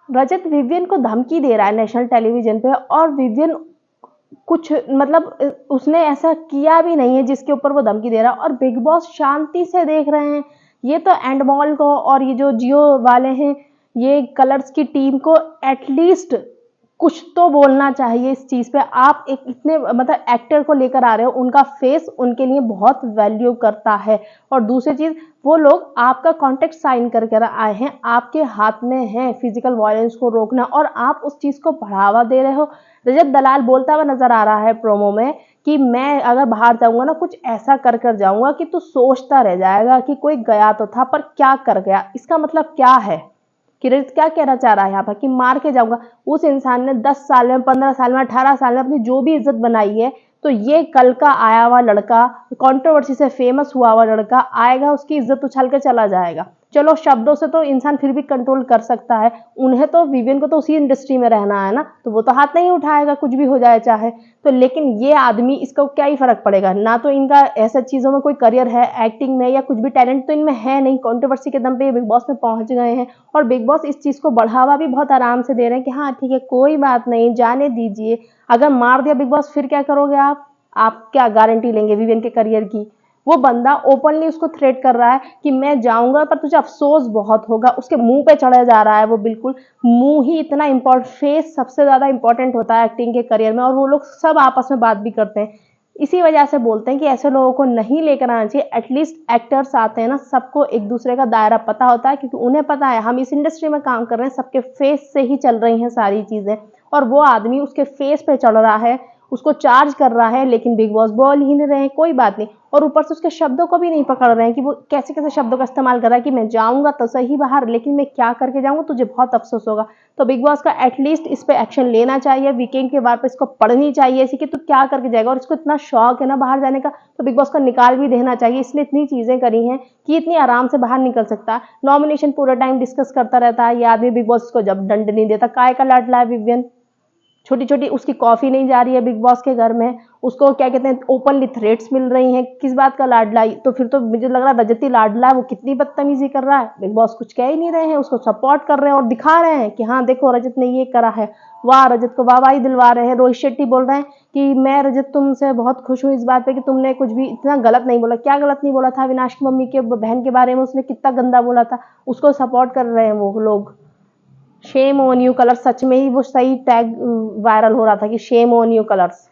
रजत Vivian को धमकी दे रहा है नेशनल टेलीविजन पे, और विवियन कुछ मतलब उसने ऐसा किया भी नहीं है जिसके ऊपर वो धमकी दे रहा है, और बिग बॉस शांति से देख रहे हैं। ये तो एंडमॉल को और ये जो जियो वाले हैं, ये कलर्स की टीम को एटलीस्ट कुछ तो बोलना चाहिए इस चीज पे। आप एक इतने मतलब एक्टर को लेकर आ रहे हो, उनका फेस उनके लिए बहुत वैल्यू करता है। और दूसरी चीज, वो लोग आपका कॉन्ट्रैक्ट साइन करके आए हैं, आपके हाथ में है फिजिकल वायलेंस को रोकना, और आप उस चीज को बढ़ावा दे रहे हो। रजत दलाल बोलता हुआ नजर आ रहा है प्रोमो में कि मैं अगर बाहर जाऊंगा ना, कुछ ऐसा कर कर जाऊंगा कि तू सोचता रह जाएगा कि कोई गया तो था पर क्या कर गया। इसका मतलब क्या है कि रजत क्या कहना चाह रहा है यहाँ पर कि मार के जाऊंगा। उस इंसान ने 10 साल में, 15 साल में, 18 साल में अपनी जो भी इज्जत बनाई है, तो ये कल का आया हुआ लड़का, कंट्रोवर्सी से फेमस हुआ हुआ लड़का आएगा, उसकी इज्जत उछाल के चला जाएगा। चलो शब्दों से तो इंसान फिर भी कंट्रोल कर सकता है, उन्हें तो विवियन को तो उसी इंडस्ट्री में रहना है ना, तो वो तो हाथ नहीं उठाएगा कुछ भी हो जाए चाहे। तो लेकिन ये आदमी, इसका क्या ही फर्क पड़ेगा, ना तो इनका ऐसा चीजों में कोई करियर है, एक्टिंग में या कुछ भी टैलेंट तो इनमें है नहीं, कंट्रोवर्सी के दम पे ये बिग बॉस में पहुंच गए हैं। और बिग बॉस इस चीज को बढ़ावा भी बहुत आराम से दे रहे हैं कि हाँ ठीक है, कोई बात नहीं, जाने दीजिए। अगर मार दिया बिग बॉस फिर क्या करोगे आप क्या गारंटी लेंगे विवियन के करियर की। वो बंदा ओपनली उसको थ्रेट कर रहा है कि मैं जाऊंगा पर तुझे अफसोस बहुत होगा, उसके मुंह पे चढ़ा जा रहा है वो। बिल्कुल मुंह ही इतना इंपॉर्टेंट, फेस सबसे ज्यादा इंपॉर्टेंट होता है एक्टिंग के करियर में, और वो लोग सब आपस में बात भी करते हैं। इसी वजह से बोलते हैं कि ऐसे लोगों को नहीं लेकर आना चाहिए। एटलीस्ट एक्टर्स आते हैं ना, सबको एक दूसरे का दायरा पता होता है, क्योंकि उन्हें पता है हम इस इंडस्ट्री में काम कर रहे हैं, सबके फेस से ही चल रही हैं सारी चीजें। और वो आदमी उसके फेस पे चढ़ रहा है, उसको चार्ज कर रहा है, लेकिन बिग बॉस बोल ही नहीं रहे हैं, कोई बात नहीं। और ऊपर से उसके शब्दों को भी नहीं पकड़ रहे हैं कि वो कैसे कैसे शब्दों का इस्तेमाल कर रहा है कि मैं जाऊंगा तो सही बाहर, लेकिन मैं क्या करके जाऊंगा, तुझे बहुत अफसोस होगा। तो बिग बॉस का एटलीस्ट इस पे एक्शन लेना चाहिए, वीकेंड के बाद पे इसको पढ़नी चाहिए ऐसी कि तू क्या करके जाएगा। और इसको इतना शौक है ना बाहर जाने का, तो बिग बॉस को निकाल भी देना चाहिए। इसने इतनी चीजें करी हैं कि इतनी आराम से बाहर निकल सकता है। नॉमिनेशन पूरा टाइम डिस्कस करता रहता है ये आदमी, बिग बॉस को जब दंड नहीं देता। काय का लाडला है विवियन, छोटी छोटी उसकी कॉफी नहीं जा रही है बिग बॉस के घर में, उसको क्या कहते हैं ओपनली थ्रेट्स मिल रही हैं, किस बात का लाडला। तो फिर तो मुझे लग रहा है रजती लाडला है, वो कितनी बदतमीजी कर रहा है, बिग बॉस कुछ कह ही नहीं रहे हैं, उसको सपोर्ट कर रहे हैं और दिखा रहे हैं कि हाँ देखो रजत ने ये करा है। वाह, रजत को वाहवाही दिलवा रहे हैं। रोहित शेट्टी बोल रहे हैं कि मैं रजत तुमसे बहुत खुश हूँ इस बात पे कि तुमने कुछ भी इतना गलत नहीं बोला। क्या गलत नहीं बोला था? अविनाश की मम्मी के बहन के बारे में उसने कितना गंदा बोला था, उसको सपोर्ट कर रहे हैं वो लोग। शेम ऑन यू कलर्स, सच में ही वो सही टैग वायरल हो रहा था कि शेम ऑन यू कलर्स।